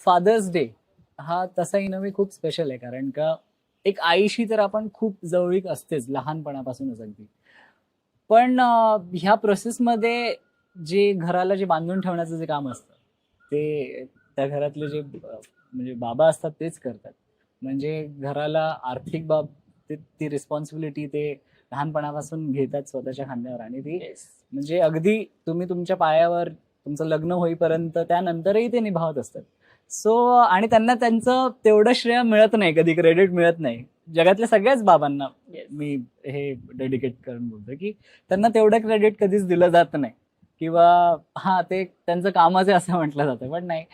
Fathers day हा तसा in अ वे खूप स्पेशल आहे, कारण का एक आईशी तर आपण खूप जवळीक असतेच लहानपणापासूनच अगदी. पण ह्या प्रोसेसमध्ये जे घराला जे बांधून ठेवण्याचं जे काम असतं ते त्या घरातले जे म्हणजे बाबा असतात तेच करतात. म्हणजे घराला आर्थिक बाब ती रिस्पॉन्सिबिलिटी ते लहानपणापासून घेतात स्वतःच्या खांद्यावर, आणि ती येस. म्हणजे अगदी तुम्ही तुमच्या पायावर तुमचं लग्न होईपर्यंत त्यानंतरही ते निभावत असतात. सो आणि त्यांना त्यांचं तेवढं श्रेय मिळत नाही, कधी क्रेडिट मिळत नाही. जगातल्या सगळ्याच बाबांना येस. मी हे डेडिकेट करून बोलतो की त्यांना तेवढं क्रेडिट कधीच दिलं जात नाही, किंवा हा ते त्यांचं कामच आहे असं म्हटलं जातं, पण नाही.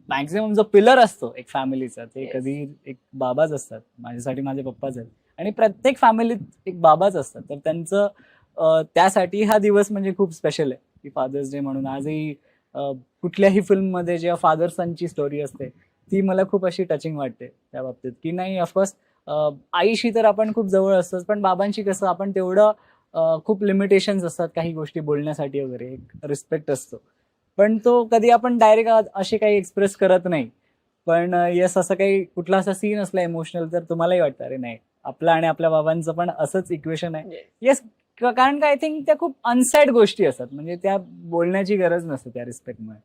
मॅक्झिमम जो पिलर असतो एक फॅमिलीचा ते Yes. कधी एक बाबाच असतात. माझ्यासाठी माझे पप्पाच आहेत, आणि प्रत्येक फॅमिलीत एक बाबाच असतात. तर त्यांचं त्यासाठी हा दिवस म्हणजे खूप स्पेशल आहे की फादर्स डे म्हणून. आजही कुठल्याही फिल्ममध्ये जेव्हा फादर सनची स्टोरी असते ती मला खूप अशी टचिंग वाटते त्या बाबतीत, की नाही ऑफकोर्स आईशी तर आपण खूप जवळ असतोच, पण बाबांशी कसं आपण तेवढं खूप लिमिटेशन्स असतात काही गोष्टी बोलण्यासाठी वगैरे, एक रिस्पेक्ट असतो, पण तो कधी आपण डायरेक्ट असे काही एक्सप्रेस करत नाही. पण येस, असं काही कुठला असा सीन असला इमोशनल तर तुम्हालाही वाटतं अरे नाही, आपलं आणि आपल्या बाबांचं पण असंच इक्वेशन आहे. येस. येस, कारण का आय थिंक त्या खूप अनसॅड गोष्टी असतात, म्हणजे त्या बोलण्याची गरज नसते त्या रिस्पेक्टमुळे.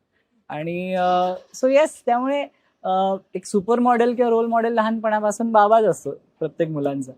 आणि सो येस, त्यामुळे एक सुपर मॉडेल किंवा रोल मॉडेल लहानपणापासून बाबाच असतो प्रत्येक मुलांचा.